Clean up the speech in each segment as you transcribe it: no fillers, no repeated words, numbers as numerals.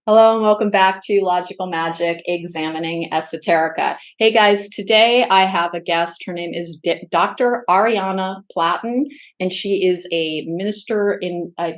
Hello and welcome back to Logical Magic, Examining Esoterica. Hey guys, today I have a guest. Her name is Dr. Ahriana Platten, and she is a minister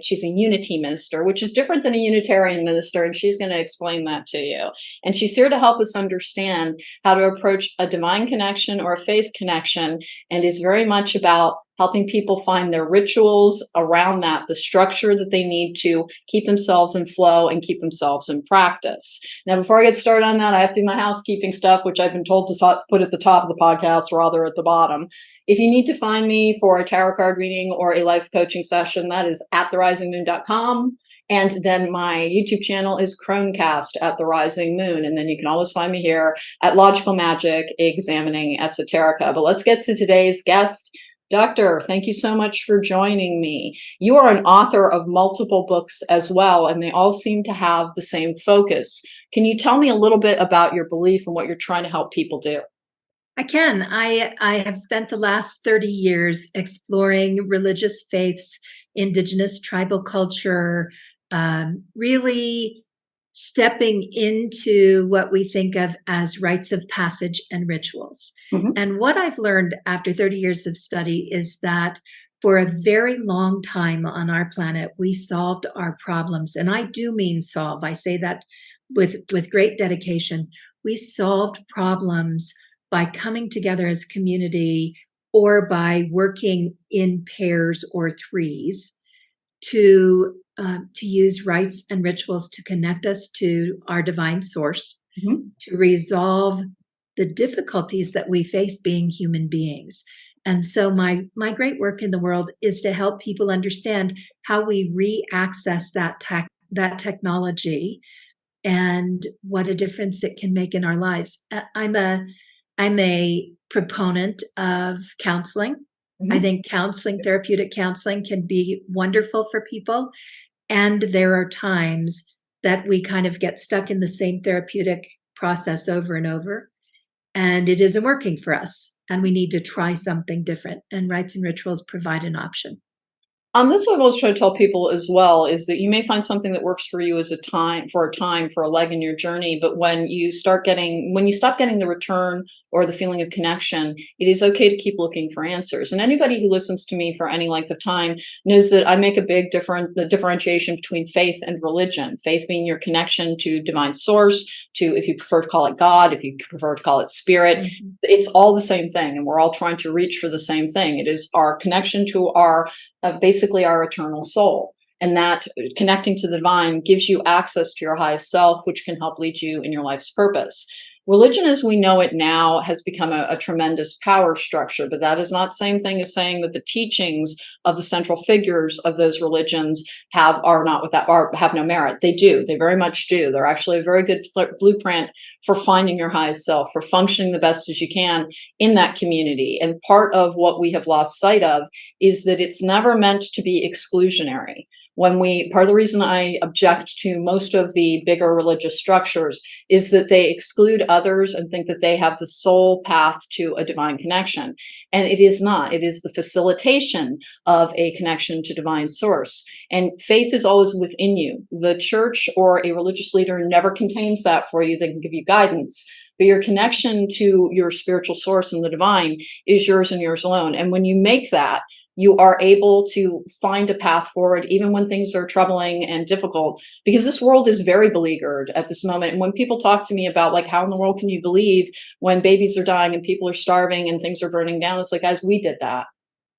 she's a unity minister, which is different than a Unitarian minister, and she's going to explain that to you. And she's here to help us understand how to approach a divine connection or a faith connection, and is very much about helping people find their rituals around that, the structure that they need to keep themselves in flow and keep themselves in practice. Now, before I get started on that, I have to do my housekeeping stuff, which I've been told to put at the top of the podcast rather at the bottom. If you need to find me for a tarot card reading or a life coaching session, that is at therisingmoon.com. And then my YouTube channel is Cronecast at the Rising Moon. And then you can always find me here at Logical Magic, Examining Esoterica. But let's get to today's guest. Doctor, thank you so much for joining me. You are an author of multiple books as well, and they all seem to have the same focus. Can you tell me a little bit about your belief and what you're trying to help people do? I can. I have spent the last 30 years exploring religious faiths, indigenous tribal culture, really stepping into what we think of as rites of passage and rituals. Mm-hmm. And what I've learned after 30 years of study is that for a very long time on our planet, we solved our problems. And I do mean solve. I say that with great dedication. We solved problems by coming together as a community or by working in pairs or threes to use rites and rituals to connect us to our divine source, Mm-hmm. to resolve the difficulties that we face being human beings. And so my great work in the world is to help people understand how we re-access that technology and what a difference it can make in our lives. I'm a proponent of counseling. Mm-hmm. I think therapeutic counseling can be wonderful for people. And there are times that we kind of get stuck in the same therapeutic process over and over, and it isn't working for us. And we need to try something different. And rites and rituals provide an option. This is what I always try to tell people as well, is that you may find something that works for you as for a leg in your journey, but when you stop getting the return or the feeling of connection, it is okay to keep looking for answers. And anybody who listens to me for any length of time knows that I make the differentiation between faith and religion. Faith being your connection to divine source, to, if you prefer to call it God, if you prefer to call it spirit, Mm-hmm. It's all the same thing, and we're all trying to reach for the same thing. It is our connection to our basically our eternal soul. And that connecting to the divine gives you access to your highest self, which can help lead you in your life's purpose. Religion as we know it now has become a tremendous power structure, but that is not the same thing as saying that the teachings of the central figures of those religions have no merit. They do. They very much do. They're actually a very good blueprint for finding your highest self, for functioning the best as you can in that community. And part of what we have lost sight of is that it's never meant to be exclusionary. Part of the reason I object to most of the bigger religious structures is that they exclude others and think that they have the sole path to a divine connection. And it is not. It is the facilitation of a connection to divine source. And faith is always within you. The church or a religious leader never contains that for you. They can give you guidance, but your connection to your spiritual source and the divine is yours and yours alone. And when you make that, you are able to find a path forward, even when things are troubling and difficult, because this world is very beleaguered at this moment. And when people talk to me about, like, how in the world can you believe when babies are dying and people are starving and things are burning down? It's like, guys, we did that.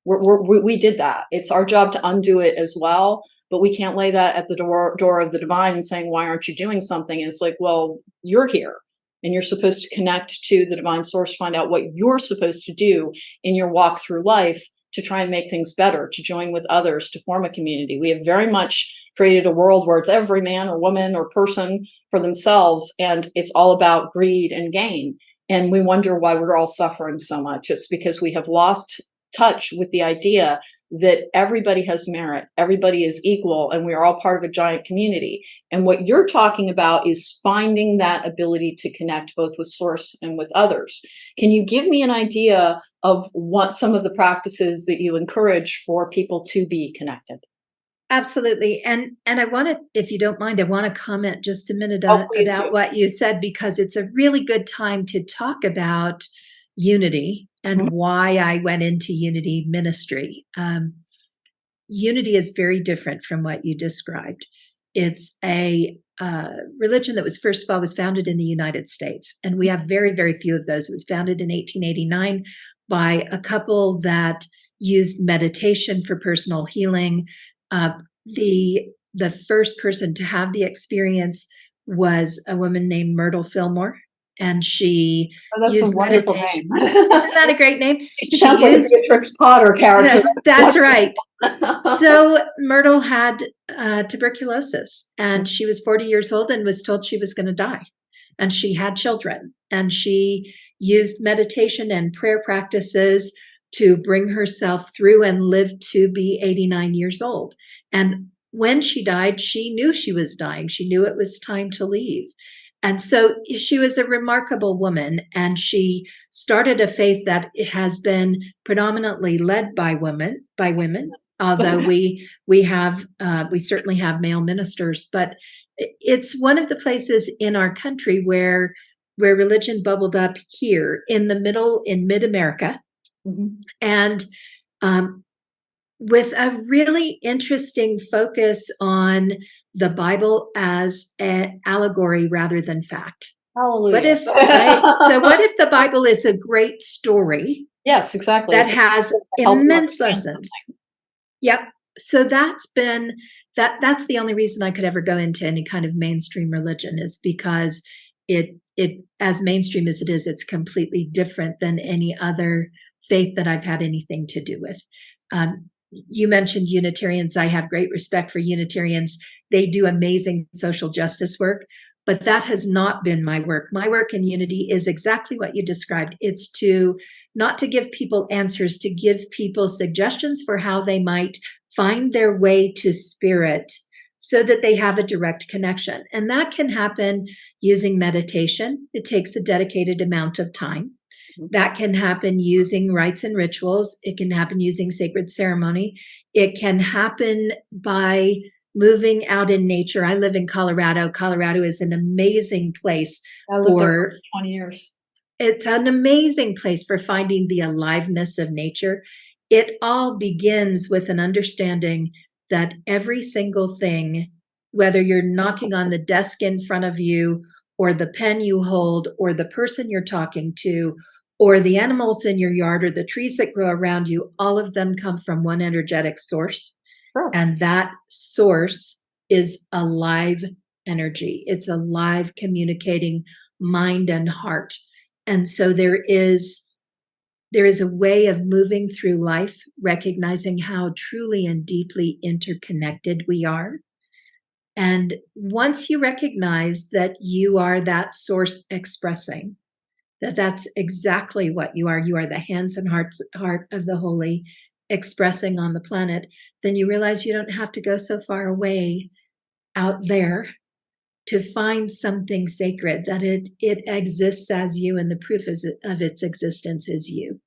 We did that. It's our job to undo it as well. But we can't lay that at the door of the divine and saying, why aren't you doing something? And it's like, well, you're here. And you're supposed to connect to the divine source, find out what you're supposed to do in your walk through life to try and make things better, to join with others, to form a community. We have very much created a world where it's every man or woman or person for themselves, and it's all about greed and gain. And we wonder why we're all suffering so much. It's because we have lost touch with the idea that everybody has merit, everybody is equal, and we are all part of a giant community. And what you're talking about is finding that ability to connect both with source and with others. Can you give me an idea of what some of the practices that you encourage for people to be connected? Absolutely. And I want to, if you don't mind, I want to comment just a minute Oh, please about do. what you said, because it's a really good time to talk about unity Mhm. and why I went into unity ministry. Unity is very different from what you described. It's a religion that was, first of all, was founded in the United States, and we have very, very few of those. It was founded in 1889 by a couple that used meditation for personal healing. Uh, the first person to have the experience was a woman named Myrtle Fillmore, and she Oh, that's a used wonderful meditation. name. Isn't that a great name? She She sounds like a used Beatrix Potter character. that's right. Wonderful. So Myrtle had tuberculosis, and she was 40 years old and was told she was going to die. And she had children, and she used meditation and prayer practices to bring herself through and lived to be 89 years old. And when she died, she knew she was dying. She knew it was time to leave. And so she was a remarkable woman, and she started a faith that has been predominantly led by women, although we certainly have male ministers, but it's one of the places in our country where religion bubbled up here in the middle, in mid-America. Mhm. And um, with a really interesting focus on the Bible as an allegory rather than fact. What Hallelujah. if, right? So what if the Bible is a great story Yes, exactly. that It's a has to help you immense understand lessons? something. Yep. So that's the only reason I could ever go into any kind of mainstream religion, is because it as mainstream as it is, it's completely different than any other faith that I've had anything to do with. You mentioned Unitarians. I have great respect for Unitarians. They do amazing social justice work, but that has not been my work. My work in unity is exactly what you described. It's to not to give people answers, to give people suggestions for how they might find their way to spirit so that they have a direct connection. And that can happen using meditation. It takes a dedicated amount of time. Mhm. That can happen using rites and rituals. It can happen using sacred ceremony. It can happen by moving out in nature. I live in Colorado. Colorado is an amazing place I lived there for for 20 years. it's an amazing place for finding the aliveness of nature. It all begins with an understanding that every single thing, whether you're knocking on the desk in front of you, or the pen you hold, or the person you're talking to, or the animals in your yard, or the trees that grow around you, all of them come from one energetic source. Sure. And that source is alive energy. It's alive, communicating mind and heart. And so there is a way of moving through life, recognizing how truly and deeply interconnected we are. And once you recognize that you are that source expressing, that that's exactly what you are the hands and heart of the holy expressing on the planet, then you realize you don't have to go so far away out there to find something sacred, that it exists as you, and the proof of its existence is you.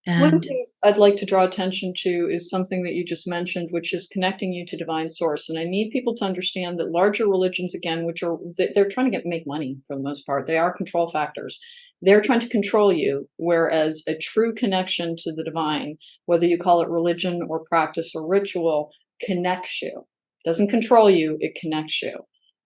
One And thing I'd like to draw attention to is something that you just mentioned, which is connecting you to divine source. And I need people to understand that larger religions, again, which are they're trying to make money for the most part. They are control factors. They're trying to control you, whereas a true connection to the divine, whether you call it religion or practice or ritual, connects you. Doesn't control you, it connects you.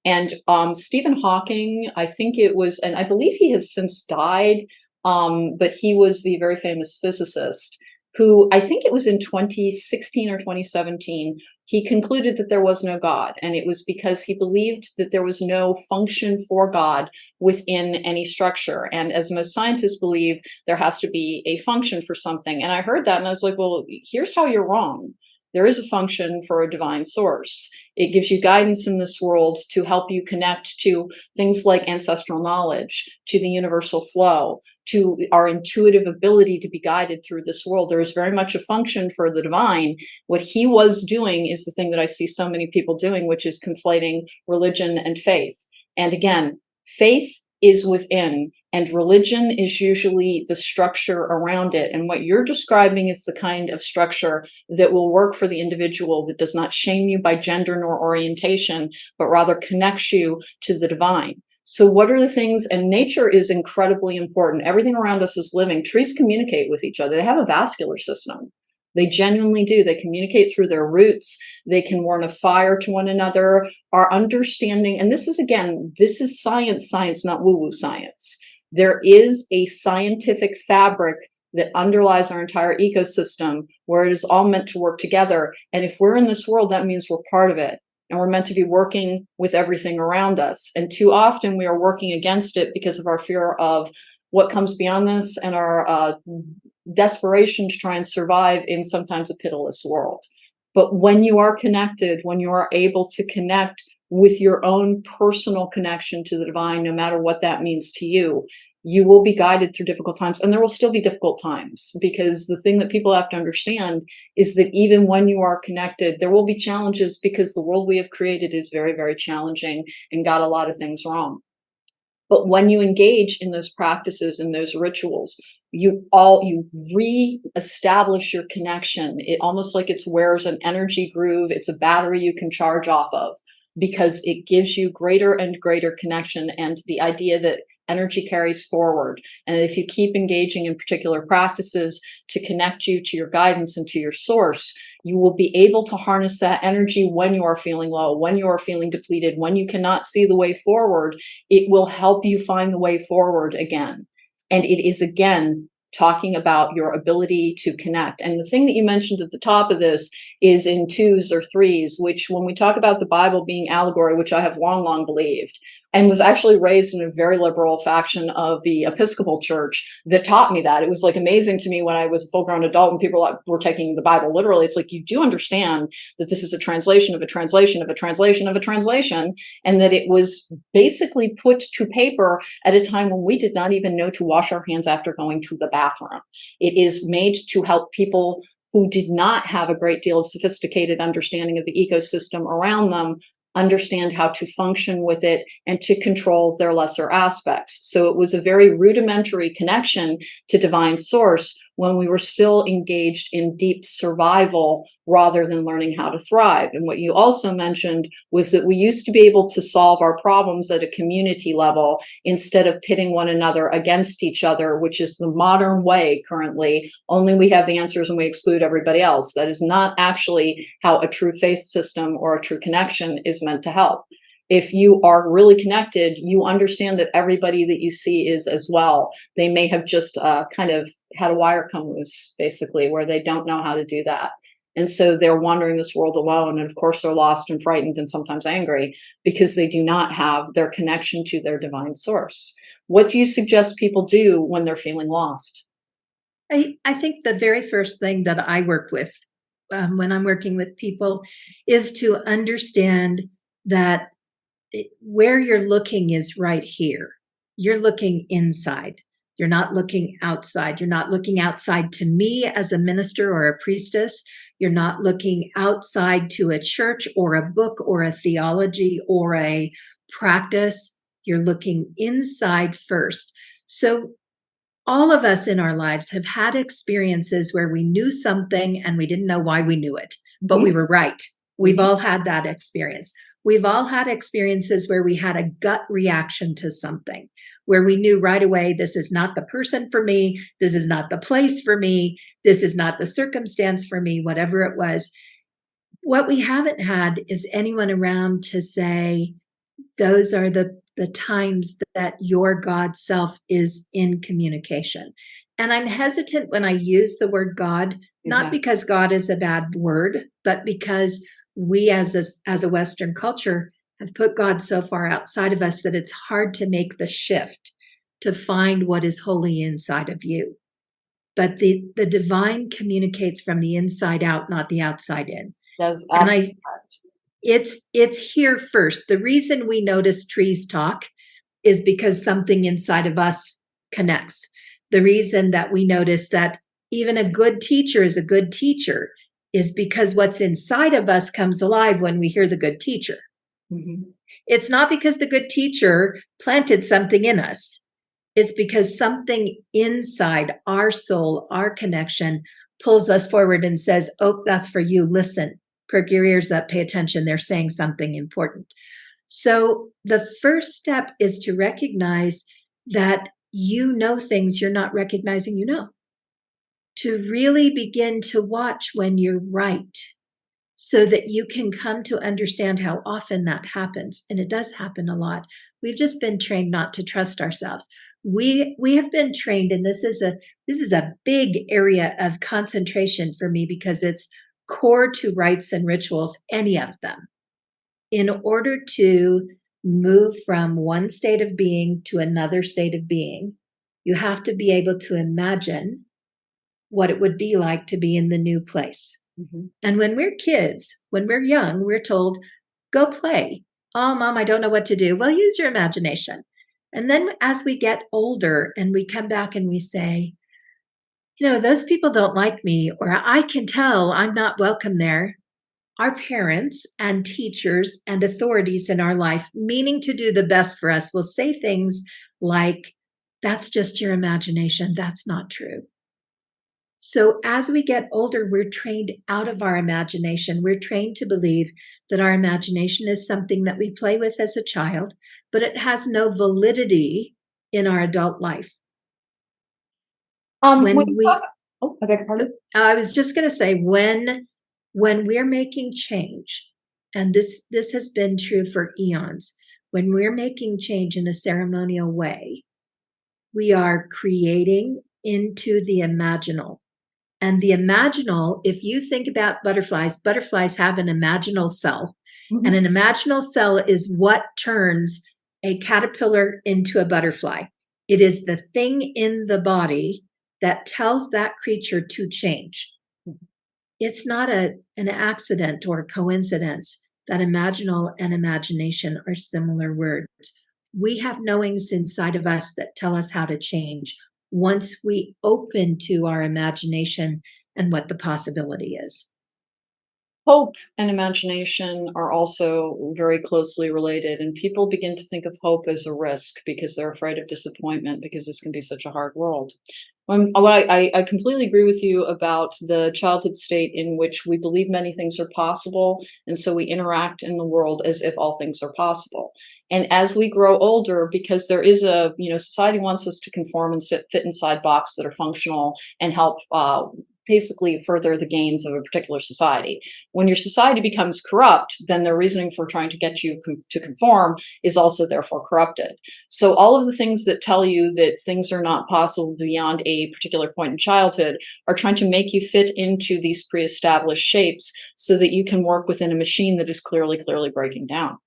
And Stephen Hawking, I think it was, and I believe he has since died, but he was the very famous physicist who, I think it was in 2016 or 2017, he concluded that there was no God. And it was because he believed that there was no function for God within any structure. And as most scientists believe, there has to be a function for something. And I heard that and I was like, well, here's how you're wrong. There is a function for a divine source. It gives you guidance in this world to help you connect to things like ancestral knowledge, to the universal flow, to our intuitive ability to be guided through this world. There is very much a function for the divine. What he was doing is the thing that I see so many people doing, which is conflating religion and faith. And again, faith is within, and religion is usually the structure around it. And what you're describing is the kind of structure that will work for the individual, that does not shame you by gender nor orientation, but rather connects you to the divine. So what are the things, and nature is incredibly important. Everything around us is living. Trees communicate with each other. They have a vascular system. They genuinely do. They communicate through their roots. They can warn of fire to one another. Our understanding, and this is, again, this is science, not woo-woo science. There is a scientific fabric that underlies our entire ecosystem where it is all meant to work together. And if we're in this world, that means we're part of it. And we're meant to be working with everything around us. And too often we are working against it because of our fear of what comes beyond this, and our desperation to try and survive in sometimes a pitiless world. But when you are connected, when you are able to connect with your own personal connection to the divine, no matter what that means to you, you will be guided through difficult times. And there will still be difficult times, because the thing that people have to understand is that even when you are connected, there will be challenges, because the world we have created is very, very challenging and got a lot of things wrong. But when you engage in those practices and those rituals, you re-establish your connection. It almost like it's wears an energy groove. It's a battery you can charge off of, because it gives you greater and greater connection, and the idea that energy carries forward. And if you keep engaging in particular practices to connect you to your guidance and to your source, you will be able to harness that energy when you are feeling low, when you are feeling depleted, when you cannot see the way forward. It will help you find the way forward again. And it is, again, talking about your ability to connect. And the thing that you mentioned at the top of this is in twos or threes, which, when we talk about the Bible being allegory, which I have long believed, and was actually raised in a very liberal faction of the Episcopal Church that taught me that. It was like amazing to me when I was a full-grown adult and people were taking the Bible literally. It's like, you do understand that this is a translation of a translation of a translation of a translation, and that it was basically put to paper at a time when we did not even know to wash our hands after going to the bathroom. It is made to help people who did not have a great deal of sophisticated understanding of the ecosystem around them understand how to function with it and to control their lesser aspects. So it was a very rudimentary connection to divine source when we were still engaged in deep survival rather than learning how to thrive. And what you also mentioned was that we used to be able to solve our problems at a community level instead of pitting one another against each other, which is the modern way currently. Only we have the answers and we exclude everybody else. That is not actually how a true faith system or a true connection is meant to help. If you are really connected, you understand that everybody that you see is as well. They may have just kind of had a wire come loose, basically, where they don't know how to do that. And so they're wandering this world alone. And of course, they're lost and frightened and sometimes angry because they do not have their connection to their divine source. What do you suggest people do when they're feeling lost? I think the very first thing that I work with when I'm working with people is to understand that where you're looking is right here. You're looking inside. You're not looking outside. You're not looking outside to me as a minister or a priestess. You're not looking outside to a church or a book or a theology or a practice. You're looking inside first. So all of us in our lives have had experiences where we knew something and we didn't know why we knew it, but we were right. We've all had that experience. We've all had experiences where we had a gut reaction to something, where we knew right away, this is not the person for me. This is not the place for me. This is not the circumstance for me, whatever it was. What we haven't had is anyone around to say, those are the times that your God self is in communication. And I'm hesitant when I use the word God, not because God is a bad word, but because we as a Western culture have put God so far outside of us that it's hard to make the shift to find what is holy inside of you. But the divine communicates from the inside out, not the outside in. And it's here first. The reason we notice trees talk is because something inside of us connects. The reason that we notice that even a good teacher is a good teacher is because what's inside of us comes alive when we hear the good teacher. It's not because the good teacher planted something in us. It's because something inside our soul, our connection, pulls us forward and says, oh, that's for you. Listen, perk your ears up, pay attention. They're saying something important. So the first step is to recognize that you know things you're not recognizing you know. To really begin to watch when you're right, so that you can come to understand how often that happens. And it does happen a lot. We've just been trained not to trust ourselves. We have been trained, and this is a big area of concentration for me because it's core to rites and rituals, any of them. In order to move from one state of being to another state of being, you have to be able to imagine what it would be like to be in the new place. Mm-hmm. And when we're kids, when we're young, we're told, go play. Oh, mom, I don't know what to do. Well, use your imagination. And then as we get older and we come back and we say, those people don't like me, or I can tell I'm not welcome there. Our parents and teachers and authorities in our life, meaning to do the best for us, will say things like, that's just your imagination. That's not true. So as we get older, we're trained out of our imagination. We're trained to believe that our imagination is something that we play with as a child, but it has no validity in our adult life. I beg your pardon? I was just going to say, when we're making change, and this has been true for eons, when we're making change in a ceremonial way, we are creating into the imaginal. And the imaginal, if you think about butterflies have an imaginal cell. Mm-hmm. And an imaginal cell is what turns a caterpillar into a butterfly. It is the thing in the body that tells that creature to change. Mm-hmm. It's not an accident or coincidence that imaginal and imagination are similar words. We have knowings inside of us that tell us how to change once we open to our imagination and what the possibility is. Hope and imagination are also very closely related, and people begin to think of hope as a risk because they're afraid of disappointment because this can be such a hard world. I completely agree with you about the childhood state in which we believe many things are possible, and so we interact in the world as if all things are possible. And as we grow older, because there is society wants us to conform and fit inside boxes that are functional and help basically further the gains of a particular society. When your society becomes corrupt, then their reasoning for trying to get you to conform is also therefore corrupted. So all of the things that tell you that things are not possible beyond a particular point in childhood are trying to make you fit into these pre-established shapes so that you can work within a machine that is clearly breaking down.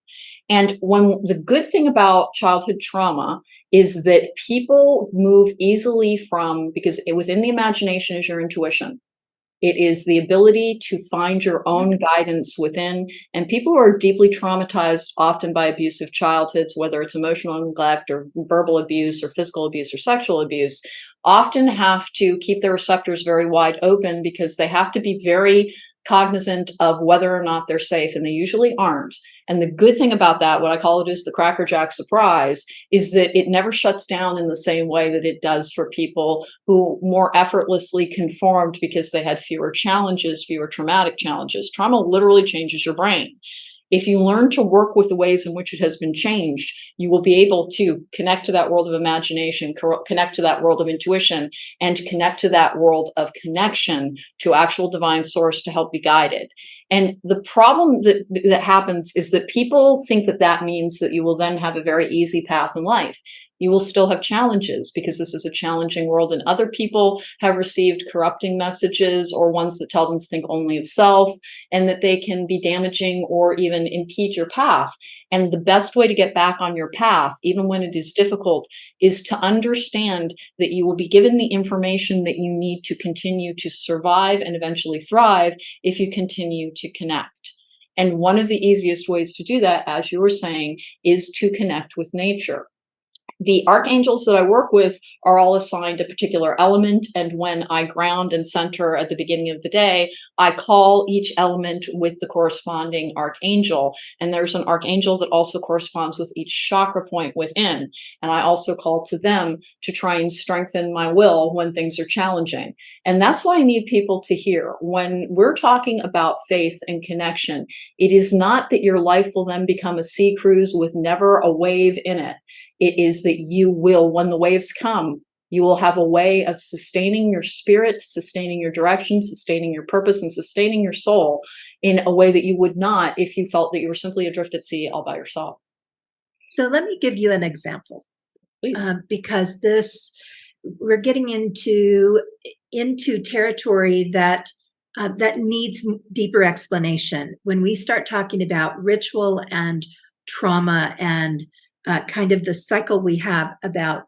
And the good thing about childhood trauma is that people move easily because within the imagination is your intuition. It is the ability to find your own guidance within. And people who are deeply traumatized, often by abusive childhoods, whether it's emotional neglect or verbal abuse or physical abuse or sexual abuse, often have to keep their receptors very wide open because they have to be very cognizant of whether or not they're safe, and they usually aren't. And the good thing about that, what I call it is the Cracker Jack surprise, is that it never shuts down in the same way that it does for people who more effortlessly conformed because they had fewer challenges, fewer traumatic challenges. Trauma literally changes your brain. If you learn to work with the ways in which it has been changed, you will be able to connect to that world of imagination, connect to that world of intuition, and connect to that world of connection to actual divine source to help be guided. And the problem that happens is that people think that means that you will then have a very easy path in life. You will still have challenges because this is a challenging world, and other people have received corrupting messages or ones that tell them to think only of self, and that they can be damaging or even impede your path. And the best way to get back on your path, even when it is difficult, is to understand that you will be given the information that you need to continue to survive and eventually thrive if you continue to connect. And one of the easiest ways to do that, as you were saying, is to connect with nature. The archangels that I work with are all assigned a particular element. And when I ground and center at the beginning of the day, I call each element with the corresponding archangel. And there's an archangel that also corresponds with each chakra point within. And I also call to them to try and strengthen my will when things are challenging. And that's what I need people to hear. When we're talking about faith and connection, it is not that your life will then become a sea cruise with never a wave in it. It is that you will, when the waves come, you will have a way of sustaining your spirit, sustaining your direction, sustaining your purpose, and sustaining your soul in a way that you would not if you felt that you were simply adrift at sea all by yourself. So let me give you an example, Please. because we're getting into territory that needs deeper explanation. When we start talking about ritual and trauma and kind of the cycle we have about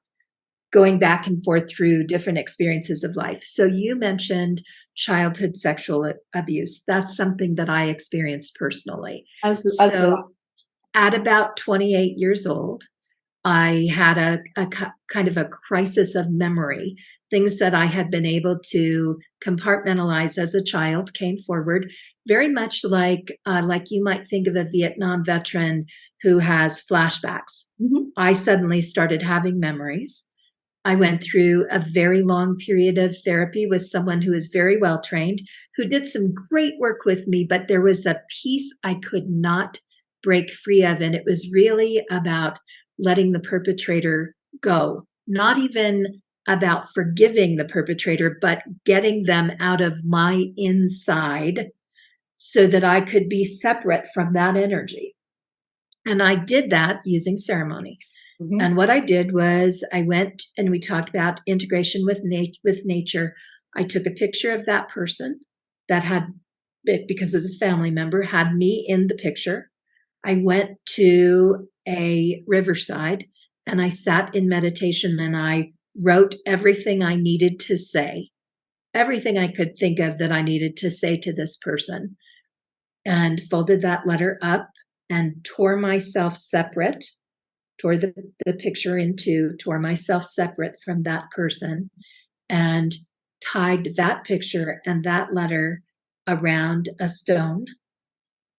going back and forth through different experiences of life. So you mentioned childhood sexual abuse. That's something that I experienced personally. So at about 28 years old, I had a kind of a crisis of memory. Things that I had been able to compartmentalize as a child came forward, very much like you might think of a Vietnam veteran who has flashbacks. Mm-hmm. I suddenly started having memories. I went through a very long period of therapy with someone who is very well trained, who did some great work with me, but there was a piece I could not break free of. And it was really about letting the perpetrator go, not even about forgiving the perpetrator, but getting them out of my inside so that I could be separate from that energy. And I did that using ceremony. Mm-hmm. And what I did was I went and we talked about integration with nature. I took a picture of that person that had, because as a family member, had me in the picture. I went to a riverside and I sat in meditation and I wrote everything I needed to say, everything I could think of that I needed to say to this person, and folded that letter up and tore myself separate, tore the picture in two, tore myself separate from that person, and tied that picture and that letter around a stone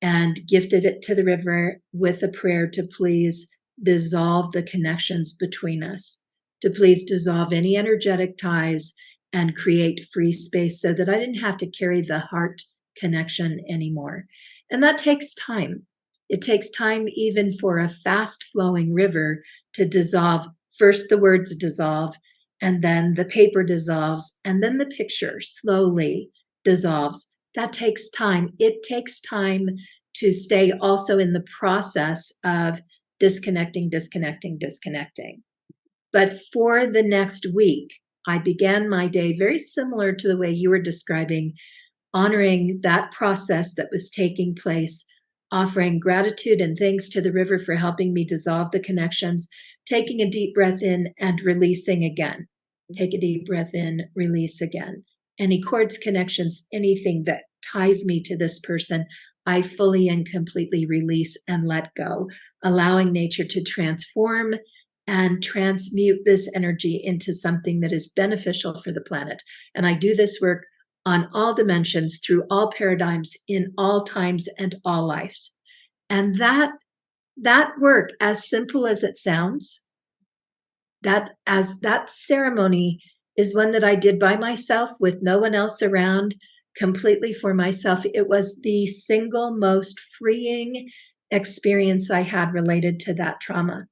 and gifted it to the river with a prayer to please dissolve the connections between us, to please dissolve any energetic ties and create free space so that I didn't have to carry the heart connection anymore. And that takes time. It takes time even for a fast flowing river to dissolve. First, the words dissolve, and then the paper dissolves, and then the picture slowly dissolves. That takes time. It takes time to stay also in the process of disconnecting. But for the next week, I began my day very similar to the way you were describing, honoring that process that was taking place, offering gratitude and thanks to the river for helping me dissolve the connections, taking a deep breath in and releasing again. Take a deep breath in, release again. Any cords, connections, anything that ties me to this person, I fully and completely release and let go, allowing nature to transform and transmute this energy into something that is beneficial for the planet. And I do this work on all dimensions, through all paradigms, in all times and all lives. And that work, as simple as it sounds, that ceremony is one that I did by myself with no one else around, completely for myself. It was the single most freeing experience I had related to that trauma,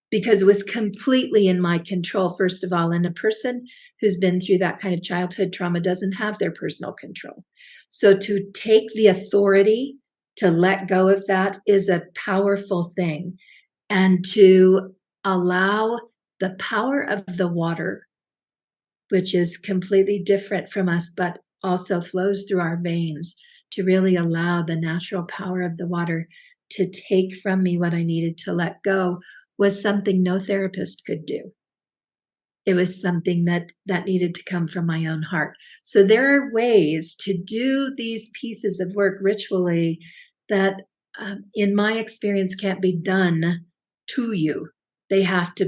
because it was completely in my control, first of all. And a person who's been through that kind of childhood trauma doesn't have their personal control. So to take the authority to let go of that is a powerful thing. And to allow the power of the water, which is completely different from us, but also flows through our veins, to really allow the natural power of the water to take from me what I needed to let go, was something no therapist could do. It was something that needed to come from my own heart. So there are ways to do these pieces of work ritually that, in my experience, can't be done to you. You have to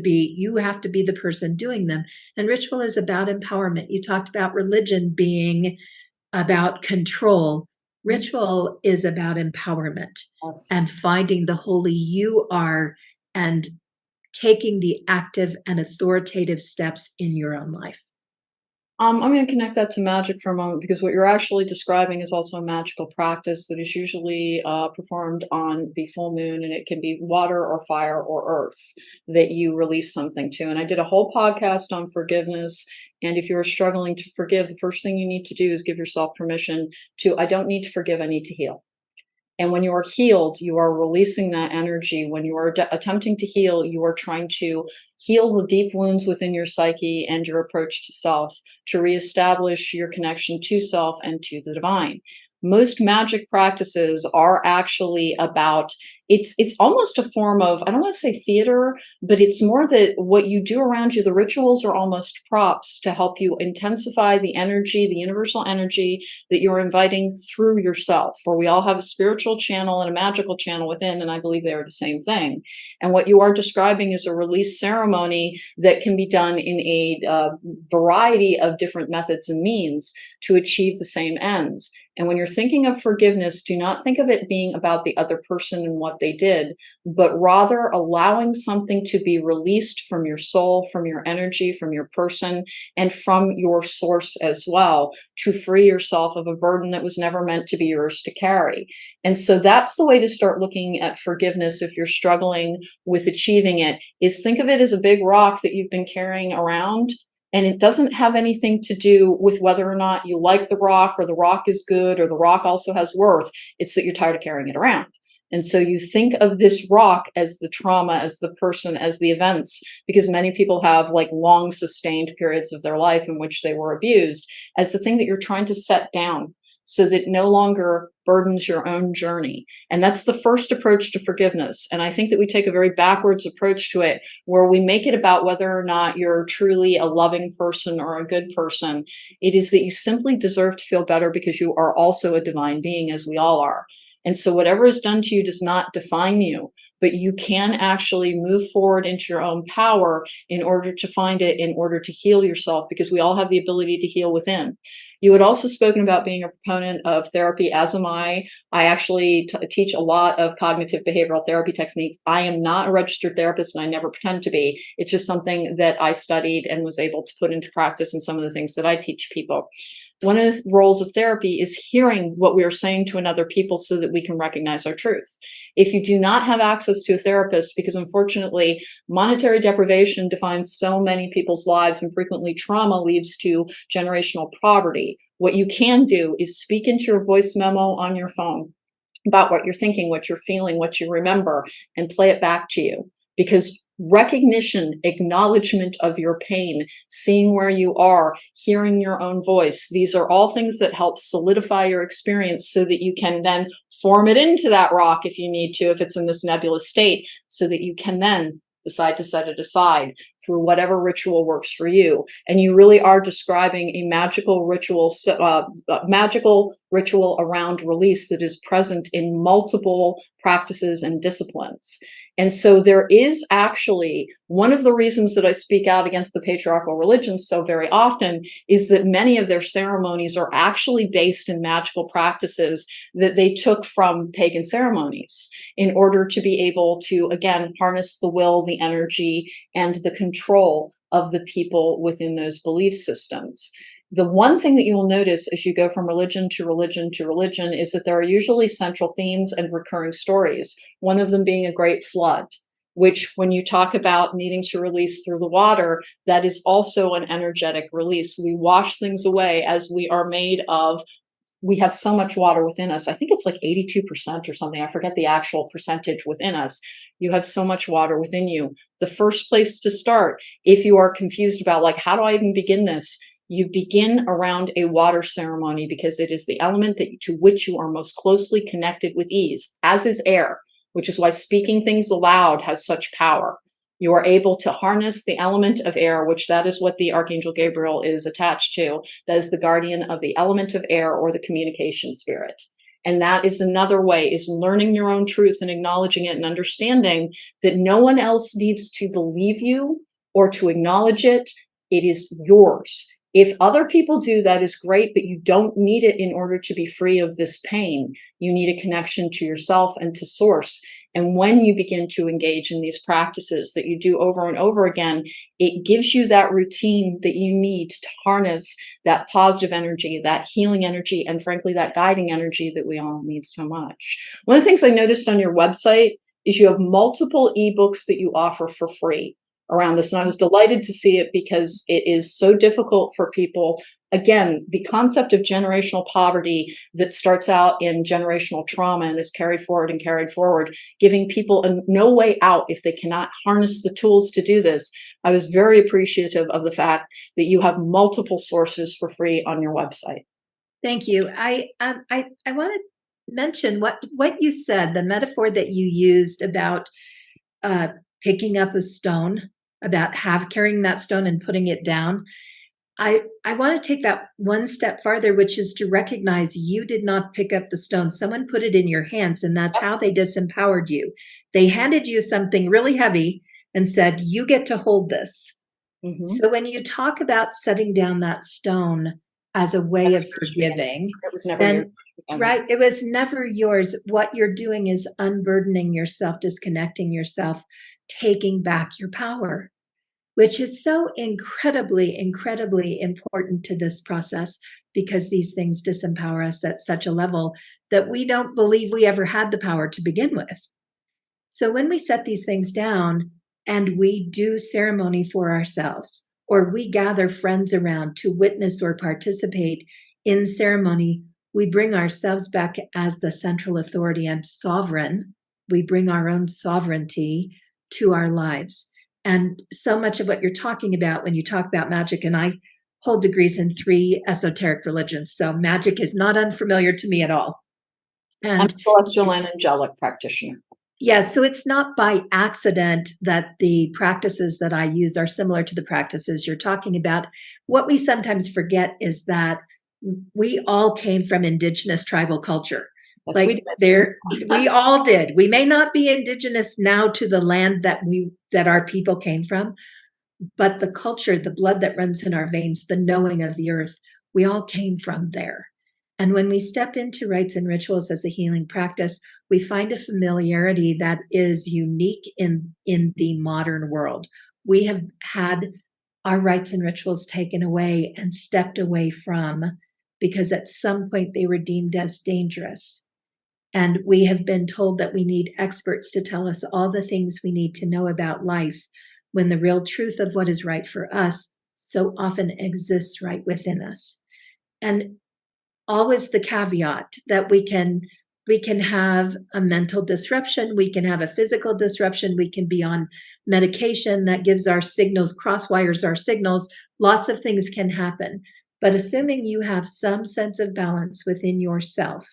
be the person doing them. And ritual is about empowerment. You talked about religion being about control. Ritual is about empowerment Yes. and finding the holy you are and taking the active and authoritative steps in your own life. I'm going to connect that to magic for a moment because what you're actually describing is also a magical practice that is usually performed on the full moon, and it can be water or fire or earth that you release something to. And I did a whole podcast on forgiveness. And if you're struggling to forgive, the first thing you need to do is give yourself permission to, I don't need to forgive, I need to heal. And when you are healed, you are releasing that energy. When you are attempting to heal, you are trying to heal the deep wounds within your psyche and your approach to self, to reestablish your connection to self and to the divine. Most magic practices are actually about, it's almost a form of, I don't want to say theater, but it's more that what you do around you, the rituals are almost props to help you intensify the energy, the universal energy that you're inviting through yourself. For we all have a spiritual channel and a magical channel within, and I believe they are the same thing. And what you are describing is a release ceremony that can be done in a variety of different methods and means to achieve the same ends. And when you're thinking of forgiveness, do not think of it being about the other person and what they did, but rather allowing something to be released from your soul, from your energy, from your person, and from your source as well, to free yourself of a burden that was never meant to be yours to carry. And so that's the way to start looking at forgiveness if you're struggling with achieving it, is think of it as a big rock that you've been carrying around. And it doesn't have anything to do with whether or not you like the rock or the rock is good or the rock also has worth. It's that you're tired of carrying it around. And so you think of this rock as the trauma, as the person, as the events, because many people have like long sustained periods of their life in which they were abused, as the thing that you're trying to set down so that it no longer burdens your own journey. And that's the first approach to forgiveness. And I think that we take a very backwards approach to it, where we make it about whether or not you're truly a loving person or a good person. It is that you simply deserve to feel better because you are also a divine being, as we all are. And so whatever is done to you does not define you, but you can actually move forward into your own power in order to find it, in order to heal yourself, because we all have the ability to heal within. You had also spoken about being a proponent of therapy, as am I. I actually teach a lot of cognitive behavioral therapy techniques. I am not a registered therapist, and I never pretend to be. It's just something that I studied and was able to put into practice in some of the things that I teach people. One of the roles of therapy is hearing what we are saying to another people so that we can recognize our truth. If you do not have access to a therapist, because unfortunately monetary deprivation defines so many people's lives, and frequently trauma leads to generational poverty, what you can do is speak into your voice memo on your phone about what you're thinking, what you're feeling, what you remember, and play it back to you. Because recognition, acknowledgement of your pain, seeing where you are, hearing your own voice, these are all things that help solidify your experience so that you can then form it into that rock if you need to, if it's in this nebulous state, so that you can then decide to set it aside through whatever ritual works for you. And you really are describing a magical ritual around release that is present in multiple practices and disciplines. And so there is actually one of the reasons that I speak out against the patriarchal religions so very often is that many of their ceremonies are actually based in magical practices that they took from pagan ceremonies in order to be able to, again, harness the will, the energy, and the control of the people within those belief systems. The one thing that you will notice as you go from religion to religion to religion is that there are usually central themes and recurring stories, one of them being a great flood, which when you talk about needing to release through the water, that is also an energetic release. We wash things away as we are made of. We have so much water within us. I think it's like 82% or something. I forget the actual percentage within us. You have so much water within you. The first place to start, if you are confused about like, how do I even begin this? You begin around a water ceremony because it is the element to which you are most closely connected with ease, as is air, which is why speaking things aloud has such power. You are able to harness the element of air, which that is what the Archangel Gabriel is attached to. That is the guardian of the element of air, or the communication spirit. And that is another way, is learning your own truth and acknowledging it and understanding that no one else needs to believe you or to acknowledge it. It is yours. If other people do, that is great, but you don't need it in order to be free of this pain. You need a connection to yourself and to source. And when you begin to engage in these practices that you do over and over again, it gives you that routine that you need to harness that positive energy, that healing energy, and frankly, that guiding energy that we all need so much. One of the things I noticed on your website is you have multiple ebooks that you offer for free around this. And I was delighted to see it because it is so difficult for people. Again, the concept of generational poverty that starts out in generational trauma and is carried forward, giving people no way out if they cannot harness the tools to do this. I was very appreciative of the fact that you have multiple sources for free on your website. Thank you. I want to mention what you said, the metaphor that you used about picking up a stone, about carrying that stone and putting it down. I want to take that one step farther, which is to recognize you did not pick up the stone. Someone put it in your hands, and that's how they disempowered you. They handed you something really heavy and said, you get to hold this. Mm-hmm. So when you talk about setting down that stone as a way of forgiving, it was never yours. Right, it was never yours. What you're doing is unburdening yourself, disconnecting yourself, taking back your power, which is so incredibly, incredibly important to this process, because these things disempower us at such a level that we don't believe we ever had the power to begin with. So when we set these things down and we do ceremony for ourselves, or we gather friends around to witness or participate in ceremony, we bring ourselves back as the central authority and sovereign. We bring our own sovereignty to our lives. And so much of what you're talking about when you talk about magic, and I hold degrees in 3 esoteric religions, so magic is not unfamiliar to me at all. And I'm a celestial and angelic practitioner. Yeah, so it's not by accident that the practices that I use are similar to the practices you're talking about. What we sometimes forget is that we all came from indigenous tribal culture. Yes, like we all did. We may not be indigenous now to the land that our people came from, but the culture, the blood that runs in our veins, the knowing of the earth, we all came from there. And when we step into rites and rituals as a healing practice, we find a familiarity that is unique in the modern world. We have had our rites and rituals taken away and stepped away from, because at some point they were deemed as dangerous. And we have been told that we need experts to tell us all the things we need to know about life, when the real truth of what is right for us so often exists right within us. And always the caveat that we can have a mental disruption, we can have a physical disruption, we can be on medication that gives our signals, crosswires our signals, lots of things can happen. But assuming you have some sense of balance within yourself,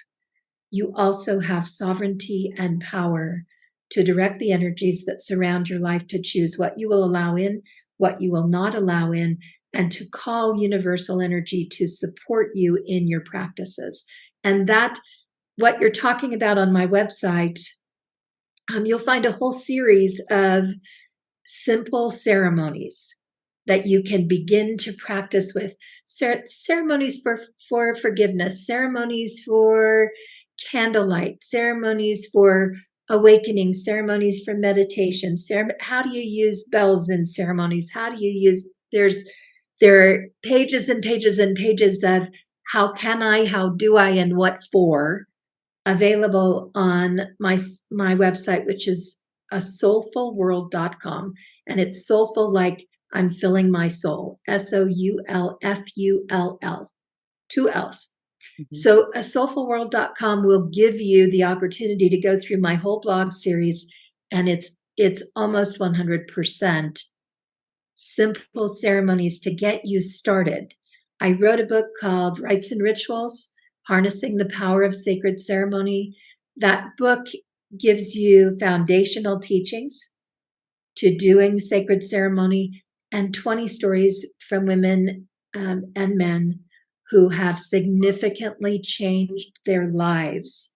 you also have sovereignty and power to direct the energies that surround your life, to choose what you will allow in, what you will not allow in, and to call universal energy to support you in your practices. And that, what you're talking about on my website, you'll find a whole series of simple ceremonies that you can begin to practice with. Ceremonies for forgiveness, ceremonies for candlelight, ceremonies for awakening, ceremonies for meditation. How do you use bells in ceremonies? How do you use, there are pages and pages and pages of how can I, how do I, and what for, available on my website, which is soulfulworld.com. And it's soulful like I'm filling my soul, SOULFULL, 2 L's. Mm-hmm. So soulfulworld.com will give you the opportunity to go through my whole blog series, and it's almost 100% simple ceremonies to get you started. I wrote a book called Rites and Rituals, Harnessing the Power of Sacred Ceremony. That book gives you foundational teachings to doing sacred ceremony, and 20 stories from women and men who have significantly changed their lives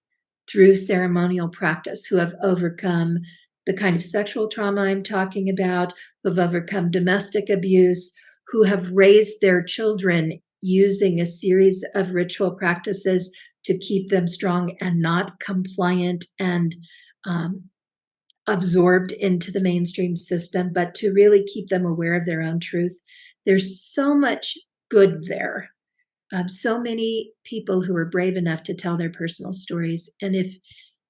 through ceremonial practice, who have overcome the kind of sexual trauma I'm talking about, who have overcome domestic abuse, who have raised their children using a series of ritual practices to keep them strong and not compliant and absorbed into the mainstream system, but to really keep them aware of their own truth. There's so much good there. So many people who are brave enough to tell their personal stories. And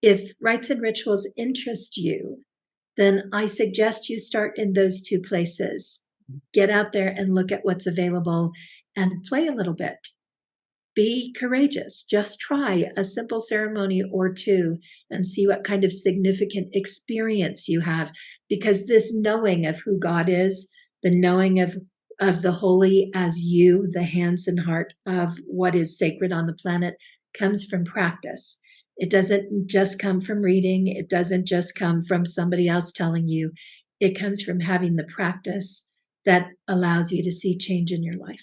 if rites and rituals interest you, then I suggest you start in those two places. Get out there and look at what's available and play a little bit. Be courageous. Just try a simple ceremony or two and see what kind of significant experience you have. Because this knowing of who God is, the knowing of the holy as you, the hands and heart of what is sacred on the planet, comes from practice. It doesn't just come from reading. It doesn't just come from somebody else telling you. It comes from having the practice that allows you to see change in your life.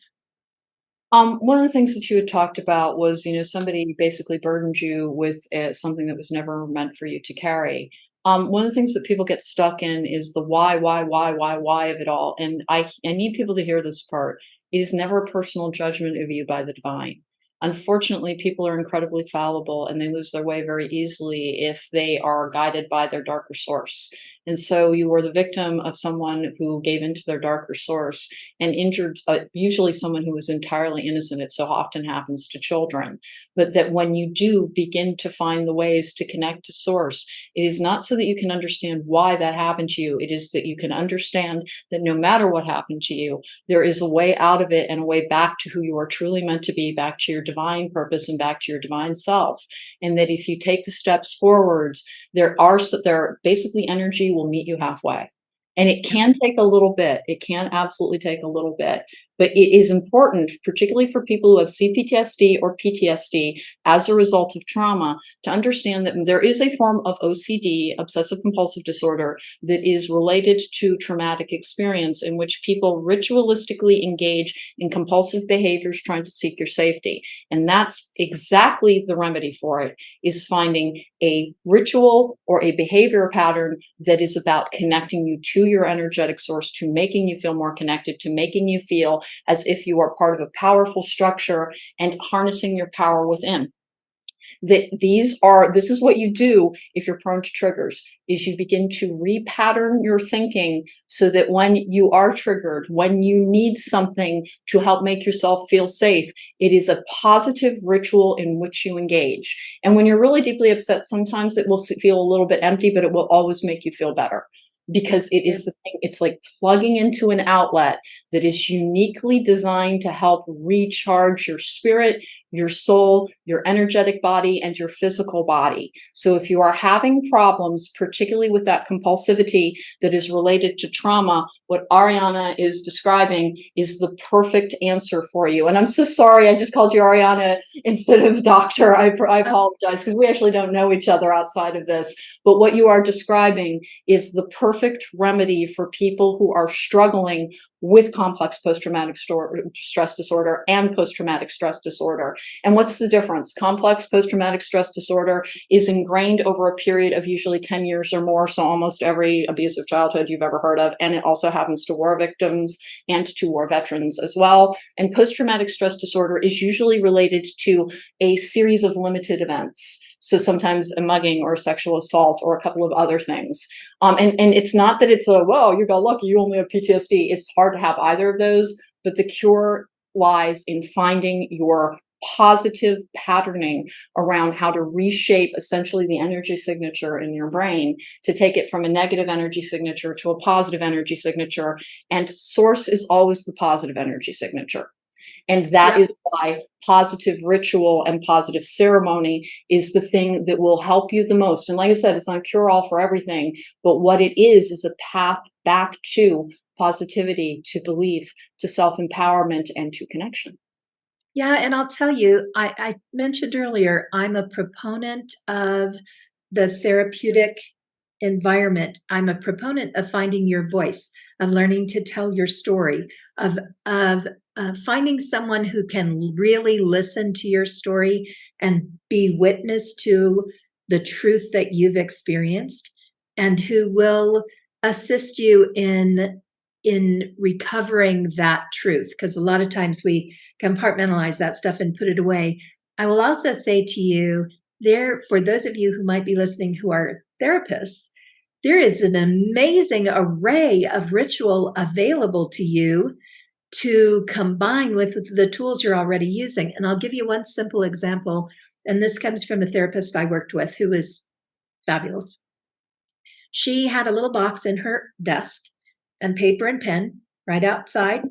One of the things that you had talked about was, somebody basically burdened you with something that was never meant for you to carry. One of the things that people get stuck in is the why of it all. And I need people to hear this part. It is never a personal judgment of you by the divine. Unfortunately, people are incredibly fallible and they lose their way very easily if they are guided by their darker source. And so you were the victim of someone who gave into their darker source and injured usually someone who was entirely innocent. It so often happens to children. But that when you do begin to find the ways to connect to source, it is not so that you can understand why that happened to you. It is that you can understand that no matter what happened to you, there is a way out of it and a way back to who you are truly meant to be, back to your divine purpose and back to your divine self. And that if you take the steps forwards, there basically energy will meet you halfway. And it can take a little bit. It can absolutely take a little bit. But it is important, particularly for people who have CPTSD or PTSD as a result of trauma, to understand that there is a form of OCD, obsessive compulsive disorder, that is related to traumatic experience in which people ritualistically engage in compulsive behaviors trying to seek your safety. And that's exactly the remedy for it, is finding a ritual or a behavior pattern that is about connecting you to your energetic source, to making you feel more connected, to making you feel as if you are part of a powerful structure and harnessing your power within. This is what you do if you're prone to triggers, is you begin to repattern your thinking so that when you are triggered, when you need something to help make yourself feel safe, it is a positive ritual in which you engage. And when you're really deeply upset, sometimes it will feel a little bit empty, but it will always make you feel better. Because it is the thing, it's like plugging into an outlet that is uniquely designed to help recharge your spirit, your soul, your energetic body, and your physical body. So if you are having problems, particularly with that compulsivity that is related to trauma, what Ahriana is describing is the perfect answer for you. And I'm so sorry, I just called you Ahriana instead of doctor. I apologize, because we actually don't know each other outside of this. But what you are describing is the perfect remedy for people who are struggling with complex post-traumatic stress disorder and post-traumatic stress disorder. And what's the difference? Complex post-traumatic stress disorder is ingrained over a period of usually 10 years or more, so almost every abusive childhood you've ever heard of. And it also happens to war victims and to war veterans as well. And post-traumatic stress disorder is usually related to a series of limited events. So sometimes a mugging or a sexual assault or a couple of other things. And it's not that it's you got lucky, you only have PTSD. It's hard to have either of those, but the cure lies in finding your positive patterning around how to reshape essentially the energy signature in your brain to take it from a negative energy signature to a positive energy signature. And source is always the positive energy signature. And that is why positive ritual and positive ceremony is the thing that will help you the most. And like I said, it's not a cure-all for everything, but what it is a path back to positivity, to belief, to self-empowerment, and to connection. Yeah, and I'll tell you, I mentioned earlier, I'm a proponent of the therapeutic environment. I'm a proponent of finding your voice, of learning to tell your story, of finding someone who can really listen to your story and be witness to the truth that you've experienced and who will assist you in recovering that truth, because a lot of times we compartmentalize that stuff and put it away. I will also say to you, there, for those of you who might be listening who are therapists, there is an amazing array of ritual available to you to combine with the tools you're already using. And I'll give you one simple example. And this comes from a therapist I worked with who was fabulous. She had a little box in her desk and paper and pen right outside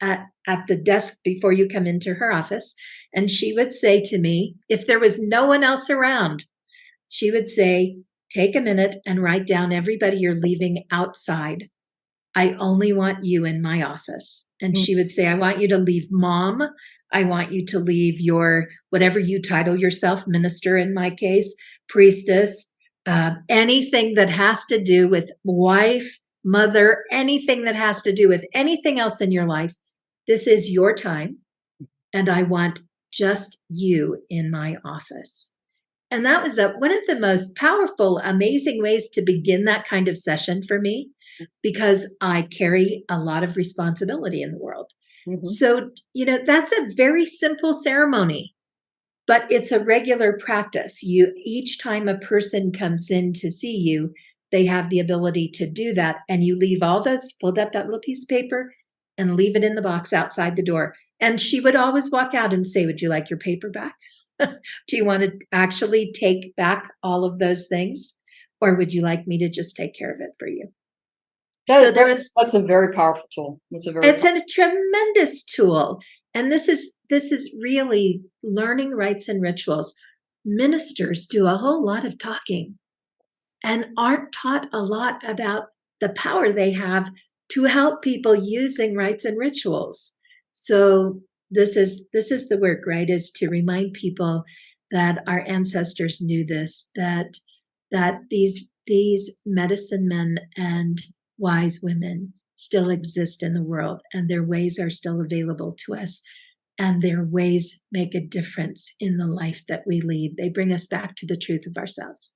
at the desk before you come into her office. And she would say to me, if there was no one else around, she would say, take a minute and write down everybody you're leaving outside. I only want you in my office. And she would say, I want you to leave mom. I want you to leave your, whatever you title yourself, minister in my case, priestess, anything that has to do with wife, mother, anything that has to do with anything else in your life. This is your time. And I want just you in my office. And that was one of the most powerful, amazing ways to begin that kind of session for me, because I carry a lot of responsibility in the world. Mm-hmm. So, that's a very simple ceremony, but it's a regular practice. Each time a person comes in to see you, they have the ability to do that. And you leave all those, fold up that little piece of paper and leave it in the box outside the door. And she would always walk out and say, would you like your paper back? Do you want to actually take back all of those things? Or would you like me to just take care of it for you? That's a very powerful tool. It's a tremendous tool. And this is really learning rites and rituals. Ministers do a whole lot of talking and aren't taught a lot about the power they have to help people using rites and rituals. So this is the work, right? Is to remind people that our ancestors knew this, that these medicine men and wise women still exist in the world, and their ways are still available to us, and their ways make a difference in the life that we lead. They bring us back to the truth of ourselves.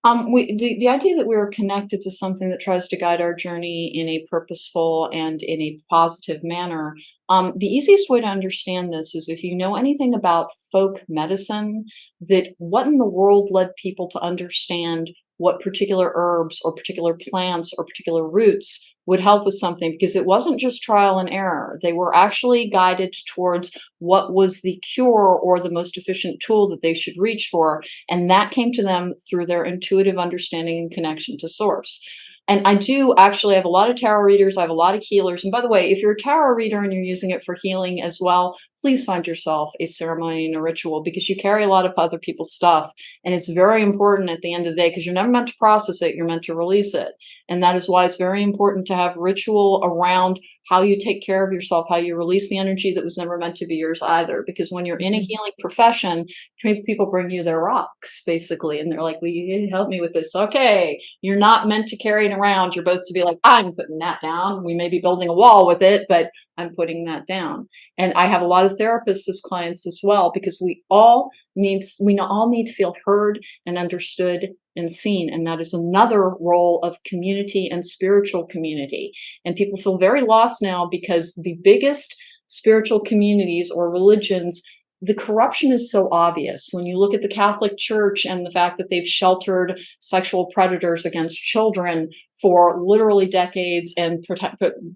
The idea that we are connected to something that tries to guide our journey in a purposeful and in a positive manner. The easiest way to understand this is if you know anything about folk medicine, that what in the world led people to understand what particular herbs or particular plants or particular roots would help with something, because it wasn't just trial and error. They were actually guided towards what was the cure or the most efficient tool that they should reach for. And that came to them through their intuitive understanding and connection to source. And I do actually have a lot of tarot readers. I have a lot of healers. And by the way, if you're a tarot reader and you're using it for healing as well, please find yourself a ceremony and a ritual, because you carry a lot of other people's stuff. And it's very important at the end of the day, because you're never meant to process it. You're meant to release it. And that is why it's very important to have ritual around how you take care of yourself, how you release the energy that was never meant to be yours either. Because when you're in a healing profession, people bring you their rocks, basically. And they're like, will you help me with this? Okay, you're not meant to carry it around. You're both to be like, I'm putting that down. We may be building a wall with it, but I'm putting that down. And I have a lot of therapists as clients as well, because we all need to feel heard and understood and seen. And that is another role of community and spiritual community. And people feel very lost now because the biggest spiritual communities or religions, the corruption is so obvious. When you look at the Catholic Church and the fact that they've sheltered sexual predators against children for literally decades and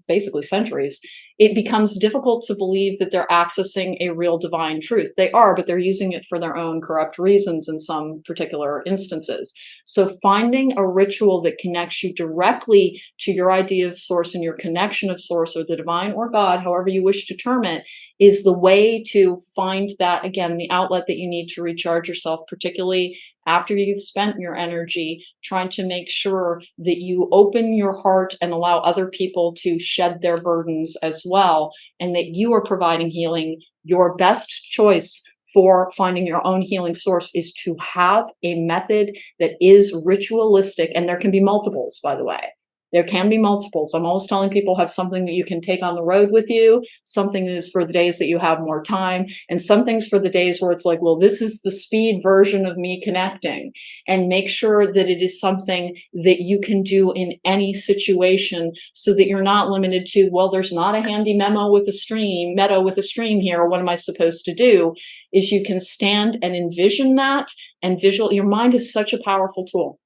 basically centuries, it becomes difficult to believe that they're accessing a real divine truth. They are, but they're using it for their own corrupt reasons in some particular instances. So finding a ritual that connects you directly to your idea of source and your connection of source, or the divine or God, however you wish to term it, is the way to find that, again, the outlet that you need to recharge yourself, particularly after you've spent your energy trying to make sure that you open your heart and allow other people to shed their burdens as well, and that you are providing healing. Your best choice for finding your own healing source is to have a method that is ritualistic, and there can be multiples, by the way. There can be multiples. I'm always telling people have something that you can take on the road with you. Something is for the days that you have more time, and some things for the days where it's like, well, this is the speed version of me connecting. And make sure that it is something that you can do in any situation so that you're not limited to, well, there's not a handy meadow with a stream here. What am I supposed to do? Is you can stand and envision that and visual. Your mind is such a powerful tool.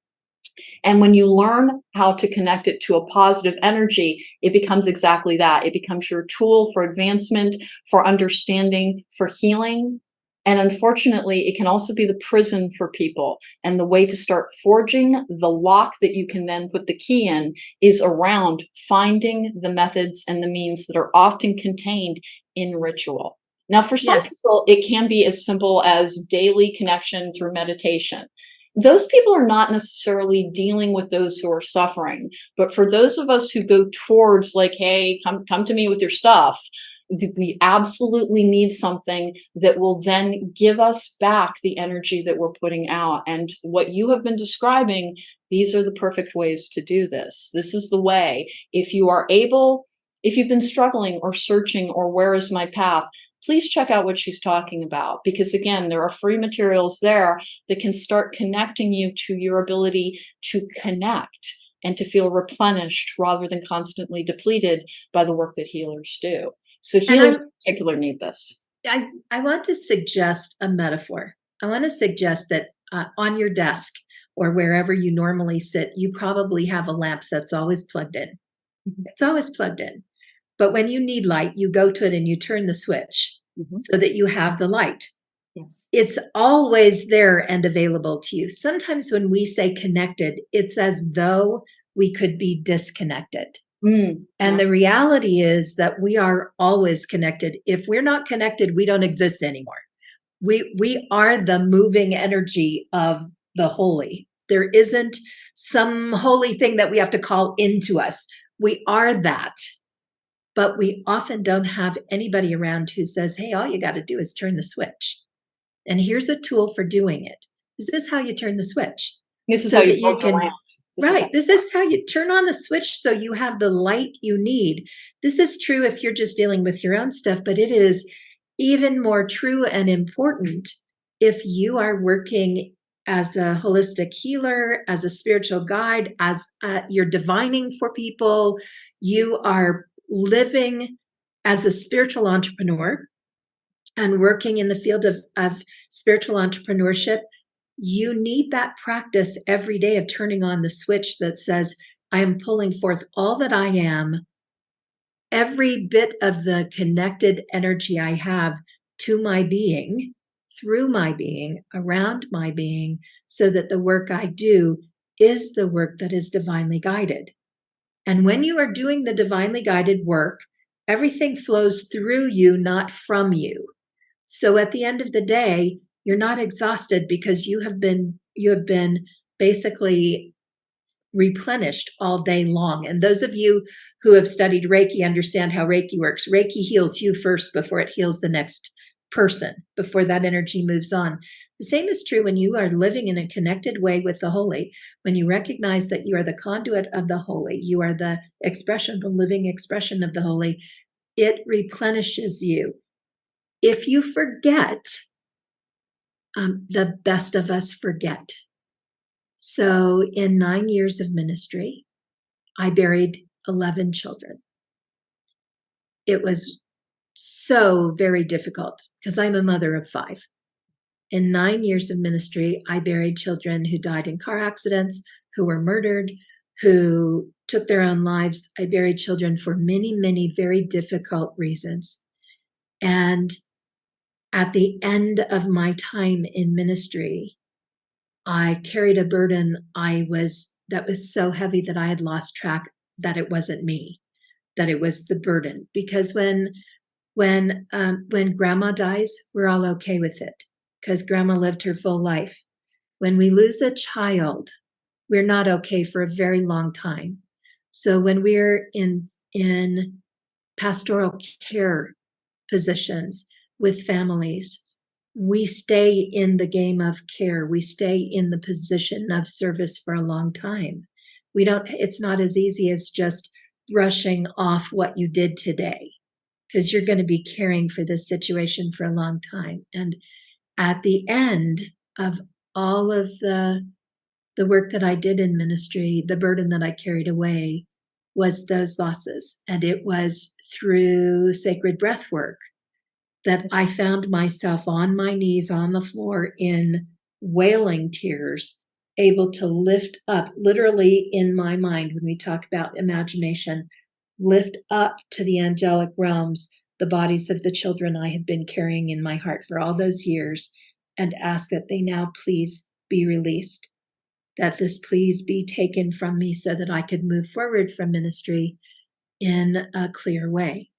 And when you learn how to connect it to a positive energy, it becomes exactly that. It becomes your tool for advancement, for understanding, for healing. And unfortunately, it can also be the prison for people. And the way to start forging the lock that you can then put the key in is around finding the methods and the means that are often contained in ritual. Now, for some Yes. people, it can be as simple as daily connection through meditation. Those people are not necessarily dealing with those who are suffering. But for those of us who go towards like, hey, come to me with your stuff, we absolutely need something that will then give us back the energy that we're putting out. And what you have been describing, these are the perfect ways to do this. This is the way. If you are able, if you've been struggling or searching or where is my path, please check out what she's talking about, because again, there are free materials there that can start connecting you to your ability to connect and to feel replenished rather than constantly depleted by the work that healers do. So And healers in particular need this. I want to suggest a metaphor. I want to suggest that on your desk or wherever you normally sit, you probably have a lamp that's always plugged in. It's always plugged in. But when you need light, you go to it and you turn the switch so that you have the light. Yes. It's always there and available to you. Sometimes when we say connected, it's as though we could be disconnected. And the reality is that we are always connected. If we're not connected, we don't exist anymore. We are the moving energy of the holy. There isn't some holy thing that we have to call into us. We are that. But we often don't have anybody around who says, hey, all you got to do is turn the switch. And here's a tool for doing it. Is this how you turn the switch? This is So how you that you build your can, lamp. right, this is how you turn on the switch so you have the light you need. This is true if you're just dealing with your own stuff, but it is even more true and important if you are working as a holistic healer, as a spiritual guide, as you're divining for people, you are living as a spiritual entrepreneur and working in the field of spiritual entrepreneurship. You need that practice every day of turning on the switch that says, I am pulling forth all that I am, every bit of the connected energy I have to my being, through my being, around my being, so that the work I do is the work that is divinely guided. And when you are doing the divinely guided work, everything flows through you, not from you. So at the end of the day, you're not exhausted because you have been basically replenished all day long. And those of you who have studied Reiki understand how Reiki works. Reiki heals you first before it heals the next person, before that energy moves on. The same is true when you are living in a connected way with the holy, when you recognize that you are the conduit of the holy, you are the expression, the living expression of the holy, it replenishes you. If you forget, the best of us forget. So in 9 years of ministry, I buried 11 children. It was so very difficult because I'm a mother of 5. In 9 years of ministry, I buried children who died in car accidents, who were murdered, who took their own lives. I buried children for many, many very difficult reasons. And at the end of my time in ministry, I carried a burden that was so heavy that I had lost track that it wasn't me, that it was the burden. Because when grandma dies, we're all okay with it because grandma lived her full life. When we lose a child, we're not okay for a very long time. So when we're in pastoral care positions with families, we stay in the game of care. We stay in the position of service for a long time it's not as easy as just brushing off what you did today, because you're going to be caring for this situation for a long time. And at the end of all of the work that I did in ministry, the burden that I carried away was those losses. And it was through sacred breath work that I found myself on my knees on the floor in wailing tears, able to lift up, literally in my mind, when we talk about imagination, lift up to the angelic realms the bodies of the children I had been carrying in my heart for all those years, and ask that they now please be released, that this please be taken from me so that I could move forward from ministry in a clear way.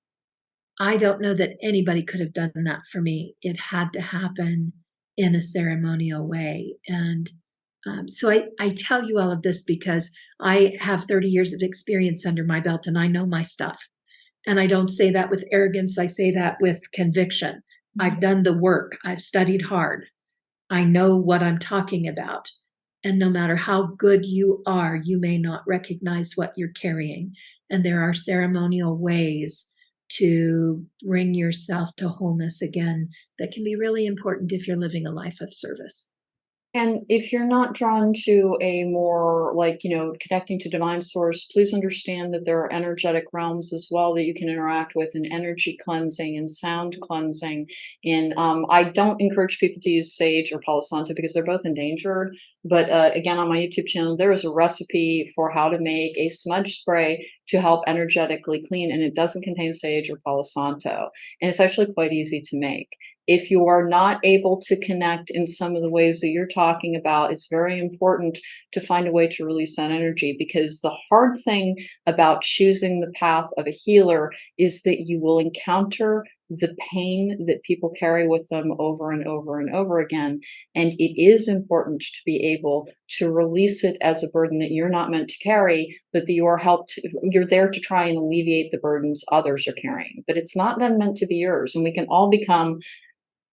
I don't know that anybody could have done that for me. It had to happen in a ceremonial way. And so I tell you all of this because I have 30 years of experience under my belt and I know my stuff. And I don't say that with arrogance. I say that with conviction. I've done the work. I've studied hard. I know what I'm talking about. And no matter how good you are, you may not recognize what you're carrying. And there are ceremonial ways to bring yourself to wholeness again that can be really important if you're living a life of service. And if you're not drawn to a more like, connecting to divine source, please understand that there are energetic realms as well that you can interact with in energy cleansing and sound cleansing. And I don't encourage people to use sage or Palo Santo because they're both endangered. But again, on my YouTube channel, there is a recipe for how to make a smudge spray to help energetically clean, and it doesn't contain sage or Palo Santo. And it's actually quite easy to make. If you are not able to connect in some of the ways that you're talking about, it's very important to find a way to release that energy, because the hard thing about choosing the path of a healer is that you will encounter the pain that people carry with them over and over and over again. And it is important to be able to release it as a burden that you're not meant to carry, but that you're there to try and alleviate the burdens others are carrying. But it's not then meant to be yours. And we can all become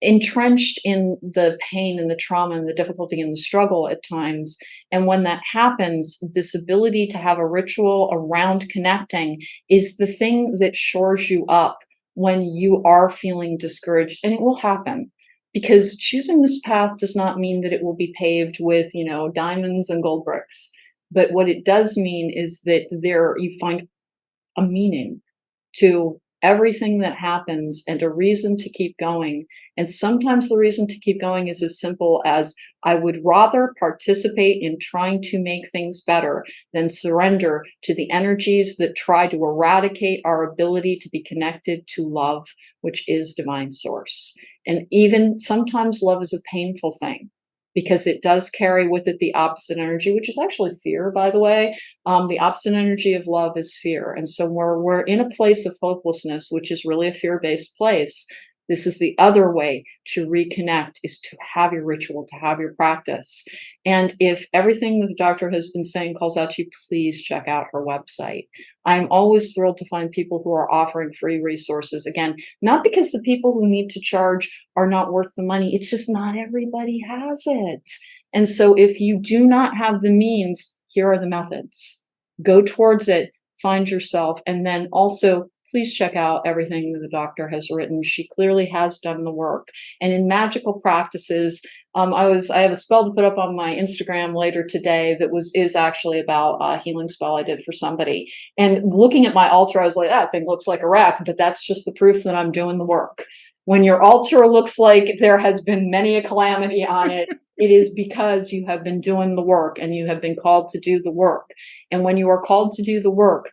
entrenched in the pain and the trauma and the difficulty and the struggle at times. And when that happens, this ability to have a ritual around connecting is the thing that shores you up when you are feeling discouraged. And it will happen, because choosing this path does not mean that it will be paved with, diamonds and gold bricks. But what it does mean is that there you find a meaning to everything that happens and a reason to keep going. And sometimes the reason to keep going is as simple as, I would rather participate in trying to make things better than surrender to the energies that try to eradicate our ability to be connected to love, which is divine source. And even sometimes love is a painful thing, because it does carry with it the opposite energy, which is actually fear, by the way. The opposite energy of love is fear. And so we're in a place of hopelessness, which is really a fear-based place. This is the other way to reconnect, is to have your ritual, to have your practice. And if everything that the doctor has been saying calls out to you, please check out her website. I'm always thrilled to find people who are offering free resources. Again, not because the people who need to charge are not worth the money. It's just not everybody has it. And so if you do not have the means, here are the methods. Go towards it, find yourself, and then also please check out everything that the doctor has written. She clearly has done the work. And in magical practices, I have a spell to put up on my Instagram later today that is actually about a healing spell I did for somebody. And looking at my altar, I was like, that thing looks like a wreck, but that's just the proof that I'm doing the work. When your altar looks like there has been many a calamity on it, it is because you have been doing the work and you have been called to do the work. And when you are called to do the work,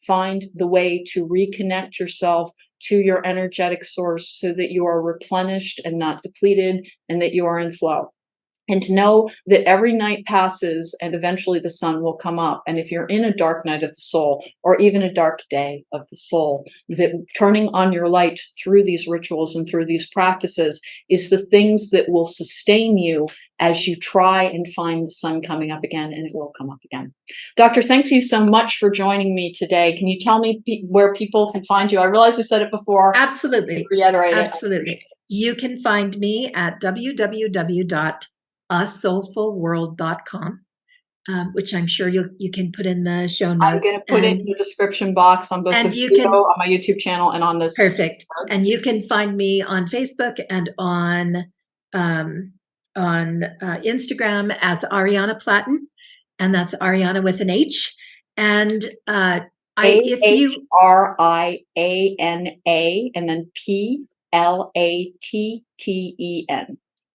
find the way to reconnect yourself to your energetic source so that you are replenished and not depleted, and that you are in flow. And to know that every night passes and eventually the sun will come up. And if you're in a dark night of the soul, or even a dark day of the soul, that turning on your light through these rituals and through these practices is the things that will sustain you as you try and find the sun coming up again, and it will come up again. Doctor, thanks you so much for joining me today. Can you tell me where people can find you? I realize we said it before. Absolutely. Reiterate it. Absolutely. You can find me at www.asoulfulworld.com. which I'm sure you can put in the show I'm notes. going to put it in the description box on both the And you video, can, on my YouTube channel, and on this. perfect. And you can find me on Facebook and on Instagram as Ahriana Platten, and that's Ahriana with an H. And if you Ahriana and then Platten.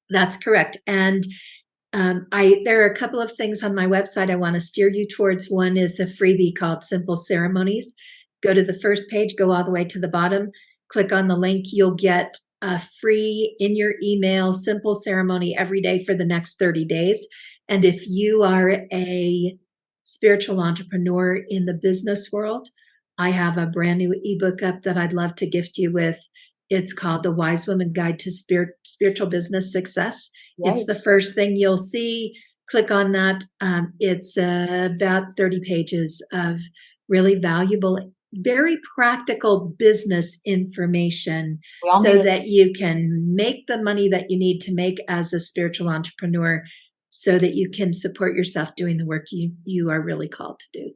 That's correct. And there are a couple of things on my website I want to steer you towards. One is a freebie called Simple Ceremonies. Go to the first page, go all the way to the bottom, click on the link. You'll get a free in your email simple ceremony every day for the next 30 days. And if you are a spiritual entrepreneur in the business world, I have a brand new ebook up that I'd love to gift you with. It's called The Wise Woman Guide to Spiritual Business Success. Right. It's the first thing you'll see. Click on that. It's about 30 pages of really valuable, very practical business information so that you can make the money that you need to make as a spiritual entrepreneur so that you can support yourself doing the work you are really called to do.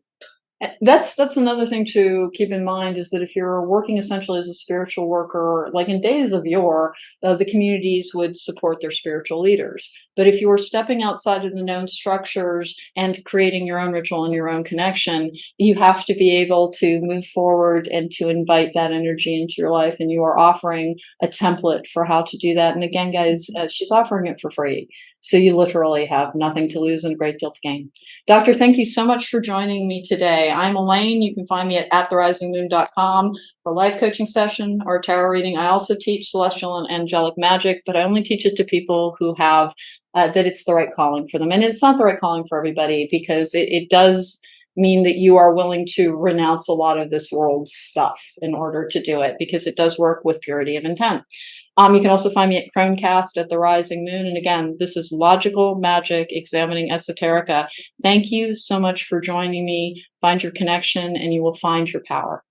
That's another thing to keep in mind, is that if you're working essentially as a spiritual worker, like in days of yore, the communities would support their spiritual leaders. But if you are stepping outside of the known structures and creating your own ritual and your own connection, you have to be able to move forward and to invite that energy into your life. And you are offering a template for how to do that. And again, guys, she's offering it for free. So you literally have nothing to lose and a great deal to gain. Doctor, thank you so much for joining me today. I'm Alane. You can find me at therisingmoon.com for a life coaching session or tarot reading. I also teach celestial and angelic magic, but I only teach it to people who have that it's the right calling for them. And it's not the right calling for everybody, because it does mean that you are willing to renounce a lot of this world's stuff in order to do it, because it does work with purity of intent. You can also find me at Cronecast at the Rising Moon. And again, this is Logical Magic Examining Esoterica. Thank you so much for joining me. Find your connection and you will find your power.